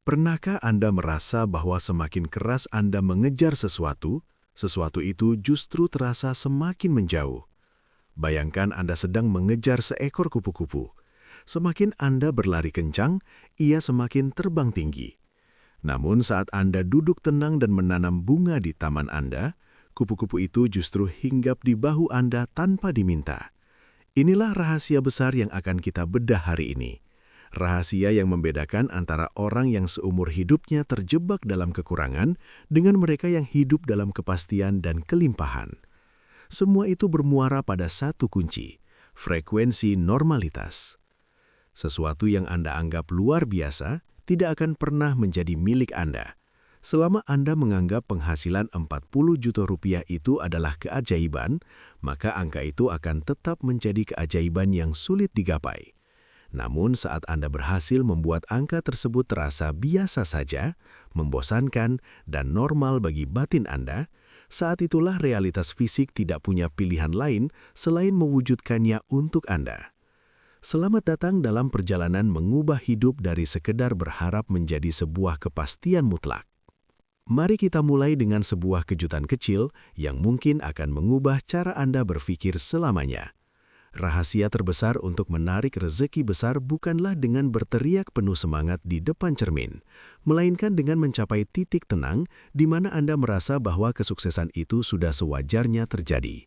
Pernahkah Anda merasa bahwa semakin keras Anda mengejar sesuatu, sesuatu itu justru terasa semakin menjauh? Bayangkan Anda sedang mengejar seekor kupu-kupu. Semakin Anda berlari kencang, ia semakin terbang tinggi. Namun saat Anda duduk tenang dan menanam bunga di taman Anda, kupu-kupu itu justru hinggap di bahu Anda tanpa diminta. Inilah rahasia besar yang akan kita bedah hari ini. Rahasia yang membedakan antara orang yang seumur hidupnya terjebak dalam kekurangan dengan mereka yang hidup dalam kepastian dan kelimpahan. Semua itu bermuara pada satu kunci, frekuensi normalitas. Sesuatu yang Anda anggap luar biasa tidak akan pernah menjadi milik Anda. Selama Anda menganggap penghasilan 40 juta rupiah itu adalah keajaiban, maka angka itu akan tetap menjadi keajaiban yang sulit digapai. Namun saat Anda berhasil membuat angka tersebut terasa biasa saja, membosankan, dan normal bagi batin Anda, saat itulah realitas fisik tidak punya pilihan lain selain mewujudkannya untuk Anda. Selamat datang dalam perjalanan mengubah hidup dari sekedar berharap menjadi sebuah kepastian mutlak. Mari kita mulai dengan sebuah kejutan kecil yang mungkin akan mengubah cara Anda berpikir selamanya. Rahasia terbesar untuk menarik rezeki besar bukanlah dengan berteriak penuh semangat di depan cermin, melainkan dengan mencapai titik tenang di mana Anda merasa bahwa kesuksesan itu sudah sewajarnya terjadi.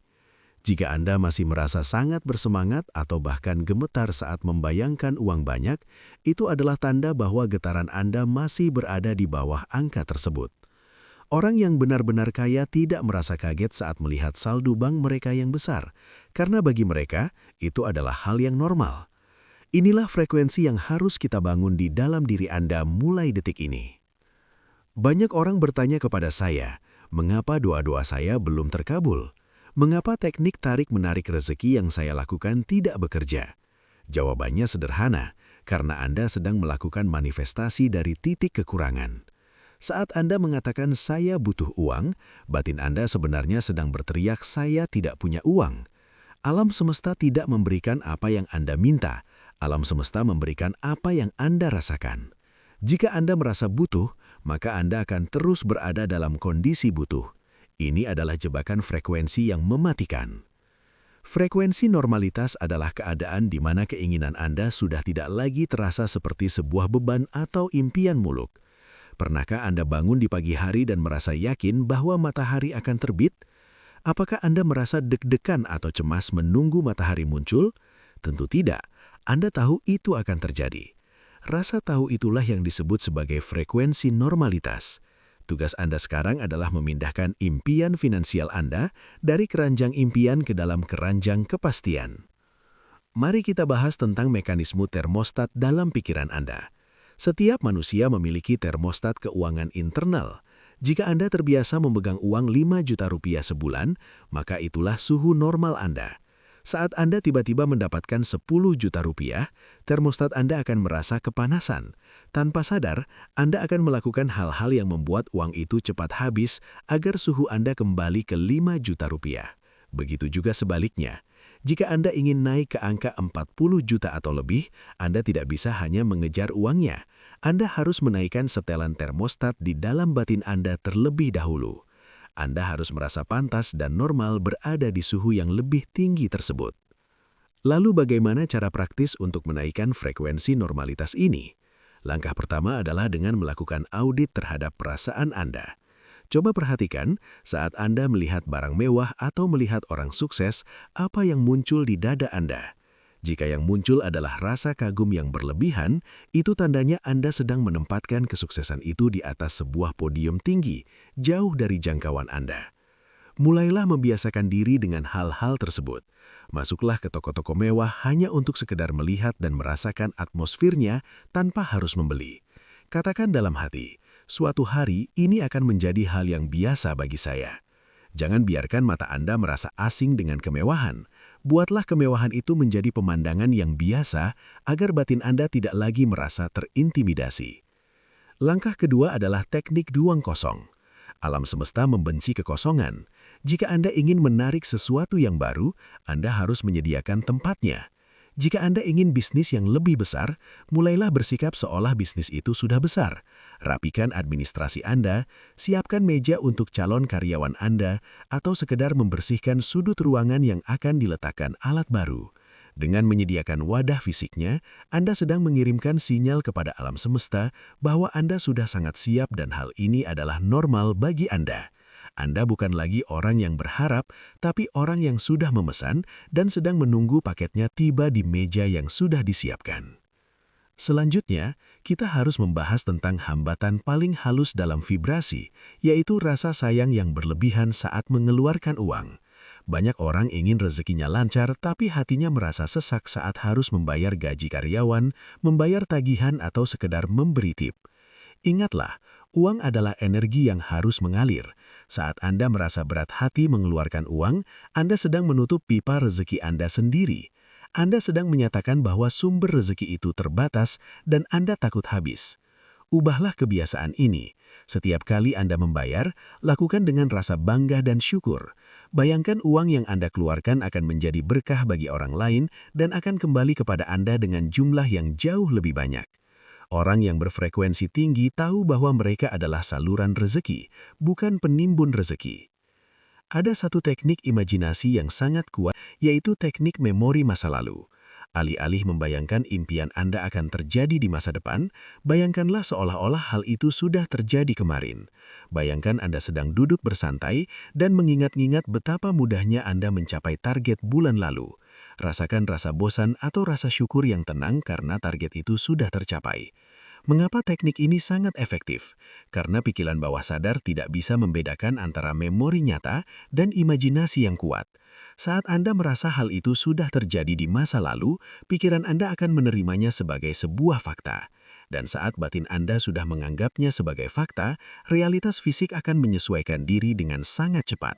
Jika Anda masih merasa sangat bersemangat atau bahkan gemetar saat membayangkan uang banyak, itu adalah tanda bahwa getaran Anda masih berada di bawah angka tersebut. Orang yang benar-benar kaya tidak merasa kaget saat melihat saldo bank mereka yang besar, karena bagi mereka itu adalah hal yang normal. Inilah frekuensi yang harus kita bangun di dalam diri Anda mulai detik ini. Banyak orang bertanya kepada saya, mengapa doa-doa saya belum terkabul? Mengapa teknik tarik-menarik rezeki yang saya lakukan tidak bekerja? Jawabannya sederhana, karena Anda sedang melakukan manifestasi dari titik kekurangan. Saat Anda mengatakan saya butuh uang, batin Anda sebenarnya sedang berteriak saya tidak punya uang. Alam semesta tidak memberikan apa yang Anda minta, alam semesta memberikan apa yang Anda rasakan. Jika Anda merasa butuh, maka Anda akan terus berada dalam kondisi butuh. Ini adalah jebakan frekuensi yang mematikan. Frekuensi normalitas adalah keadaan di mana keinginan Anda sudah tidak lagi terasa seperti sebuah beban atau impian muluk. Pernahkah Anda bangun di pagi hari dan merasa yakin bahwa matahari akan terbit? Apakah Anda merasa deg-degan atau cemas menunggu matahari muncul? Tentu tidak. Anda tahu itu akan terjadi. Rasa tahu itulah yang disebut sebagai frekuensi normalitas. Tugas Anda sekarang adalah memindahkan impian finansial Anda dari keranjang impian ke dalam keranjang kepastian. Mari kita bahas tentang mekanisme termostat dalam pikiran Anda. Setiap manusia memiliki termostat keuangan internal. Jika Anda terbiasa memegang uang 5 juta rupiah sebulan, maka itulah suhu normal Anda. Saat Anda tiba-tiba mendapatkan 10 juta rupiah, termostat Anda akan merasa kepanasan. Tanpa sadar, Anda akan melakukan hal-hal yang membuat uang itu cepat habis agar suhu Anda kembali ke 5 juta rupiah. Begitu juga sebaliknya. Jika Anda ingin naik ke angka 40 juta atau lebih, Anda tidak bisa hanya mengejar uangnya. Anda harus menaikkan setelan termostat di dalam batin Anda terlebih dahulu. Anda harus merasa pantas dan normal berada di suhu yang lebih tinggi tersebut. Lalu bagaimana cara praktis untuk menaikkan frekuensi normalitas ini? Langkah pertama adalah dengan melakukan audit terhadap perasaan Anda. Coba perhatikan saat Anda melihat barang mewah atau melihat orang sukses, apa yang muncul di dada Anda. Jika yang muncul adalah rasa kagum yang berlebihan, itu tandanya Anda sedang menempatkan kesuksesan itu di atas sebuah podium tinggi, jauh dari jangkauan Anda. Mulailah membiasakan diri dengan hal-hal tersebut. Masuklah ke toko-toko mewah hanya untuk sekedar melihat dan merasakan atmosfernya tanpa harus membeli. Katakan dalam hati, suatu hari ini akan menjadi hal yang biasa bagi saya. Jangan biarkan mata Anda merasa asing dengan kemewahan. Buatlah kemewahan itu menjadi pemandangan yang biasa agar batin Anda tidak lagi merasa terintimidasi. Langkah kedua adalah teknik duang kosong. Alam semesta membenci kekosongan. Jika Anda ingin menarik sesuatu yang baru, Anda harus menyediakan tempatnya. Jika Anda ingin bisnis yang lebih besar, mulailah bersikap seolah bisnis itu sudah besar. Rapikan administrasi Anda, siapkan meja untuk calon karyawan Anda, atau sekedar membersihkan sudut ruangan yang akan diletakkan alat baru. Dengan menyediakan wadah fisiknya, Anda sedang mengirimkan sinyal kepada alam semesta bahwa Anda sudah sangat siap dan hal ini adalah normal bagi Anda. Anda bukan lagi orang yang berharap, tapi orang yang sudah memesan dan sedang menunggu paketnya tiba di meja yang sudah disiapkan. Selanjutnya, kita harus membahas tentang hambatan paling halus dalam vibrasi, yaitu rasa sayang yang berlebihan saat mengeluarkan uang. Banyak orang ingin rezekinya lancar, tapi hatinya merasa sesak saat harus membayar gaji karyawan, membayar tagihan atau sekedar memberi tip. Ingatlah, uang adalah energi yang harus mengalir. Saat Anda merasa berat hati mengeluarkan uang, Anda sedang menutup pipa rezeki Anda sendiri. Anda sedang menyatakan bahwa sumber rezeki itu terbatas dan Anda takut habis. Ubahlah kebiasaan ini. Setiap kali Anda membayar, lakukan dengan rasa bangga dan syukur. Bayangkan uang yang Anda keluarkan akan menjadi berkah bagi orang lain dan akan kembali kepada Anda dengan jumlah yang jauh lebih banyak. Orang yang berfrekuensi tinggi tahu bahwa mereka adalah saluran rezeki, bukan penimbun rezeki. Ada satu teknik imajinasi yang sangat kuat, yaitu teknik memori masa lalu. Alih-alih membayangkan impian Anda akan terjadi di masa depan, bayangkanlah seolah-olah hal itu sudah terjadi kemarin. Bayangkan Anda sedang duduk bersantai dan mengingat-ingat betapa mudahnya Anda mencapai target bulan lalu. Rasakan rasa bosan atau rasa syukur yang tenang karena target itu sudah tercapai. Mengapa teknik ini sangat efektif? Karena pikiran bawah sadar tidak bisa membedakan antara memori nyata dan imajinasi yang kuat. Saat Anda merasa hal itu sudah terjadi di masa lalu, pikiran Anda akan menerimanya sebagai sebuah fakta. Dan saat batin Anda sudah menganggapnya sebagai fakta, realitas fisik akan menyesuaikan diri dengan sangat cepat.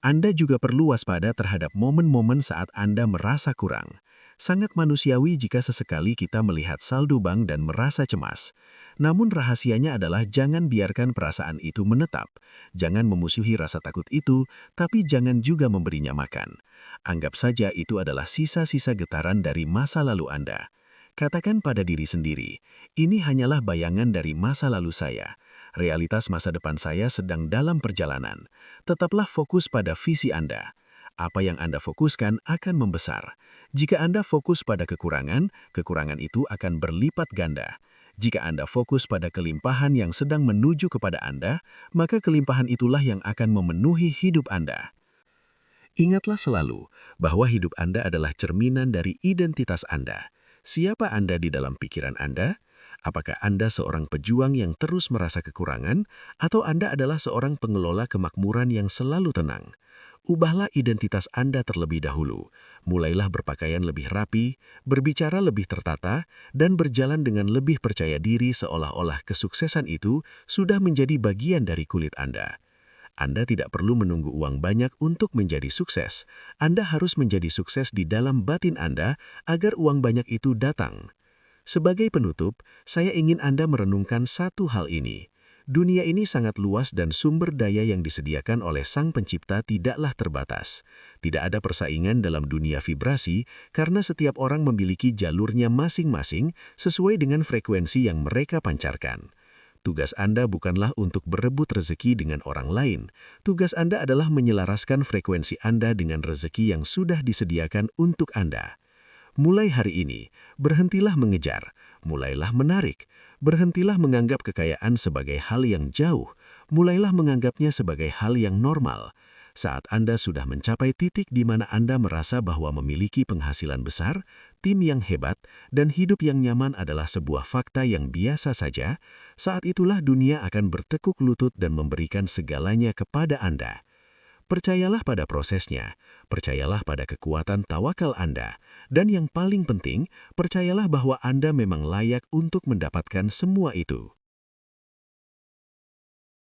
Anda juga perlu waspada terhadap momen-momen saat Anda merasa kurang. Sangat manusiawi jika sesekali kita melihat saldo bank dan merasa cemas. Namun rahasianya adalah jangan biarkan perasaan itu menetap. Jangan memusuhi rasa takut itu, tapi jangan juga memberinya makan. Anggap saja itu adalah sisa-sisa getaran dari masa lalu Anda. Katakan pada diri sendiri, ini hanyalah bayangan dari masa lalu saya. Realitas masa depan saya sedang dalam perjalanan. Tetaplah fokus pada visi Anda. Apa yang Anda fokuskan akan membesar. Jika Anda fokus pada kekurangan, kekurangan itu akan berlipat ganda. Jika Anda fokus pada kelimpahan yang sedang menuju kepada Anda, maka kelimpahan itulah yang akan memenuhi hidup Anda. Ingatlah selalu bahwa hidup Anda adalah cerminan dari identitas Anda. Siapa Anda di dalam pikiran Anda? Apakah Anda seorang pejuang yang terus merasa kekurangan, atau Anda adalah seorang pengelola kemakmuran yang selalu tenang? Ubahlah identitas Anda terlebih dahulu. Mulailah berpakaian lebih rapi, berbicara lebih tertata, dan berjalan dengan lebih percaya diri seolah-olah kesuksesan itu sudah menjadi bagian dari kulit Anda. Anda tidak perlu menunggu uang banyak untuk menjadi sukses. Anda harus menjadi sukses di dalam batin Anda agar uang banyak itu datang. Sebagai penutup, saya ingin Anda merenungkan satu hal ini. Dunia ini sangat luas dan sumber daya yang disediakan oleh Sang Pencipta tidaklah terbatas. Tidak ada persaingan dalam dunia vibrasi karena setiap orang memiliki jalurnya masing-masing sesuai dengan frekuensi yang mereka pancarkan. Tugas Anda bukanlah untuk berebut rezeki dengan orang lain. Tugas Anda adalah menyelaraskan frekuensi Anda dengan rezeki yang sudah disediakan untuk Anda. Mulai hari ini, berhentilah mengejar, mulailah menarik. Berhentilah menganggap kekayaan sebagai hal yang jauh, mulailah menganggapnya sebagai hal yang normal. Saat Anda sudah mencapai titik di mana Anda merasa bahwa memiliki penghasilan besar, tim yang hebat, dan hidup yang nyaman adalah sebuah fakta yang biasa saja, saat itulah dunia akan bertekuk lutut dan memberikan segalanya kepada Anda. Percayalah pada prosesnya, percayalah pada kekuatan tawakal Anda, dan yang paling penting, percayalah bahwa Anda memang layak untuk mendapatkan semua itu.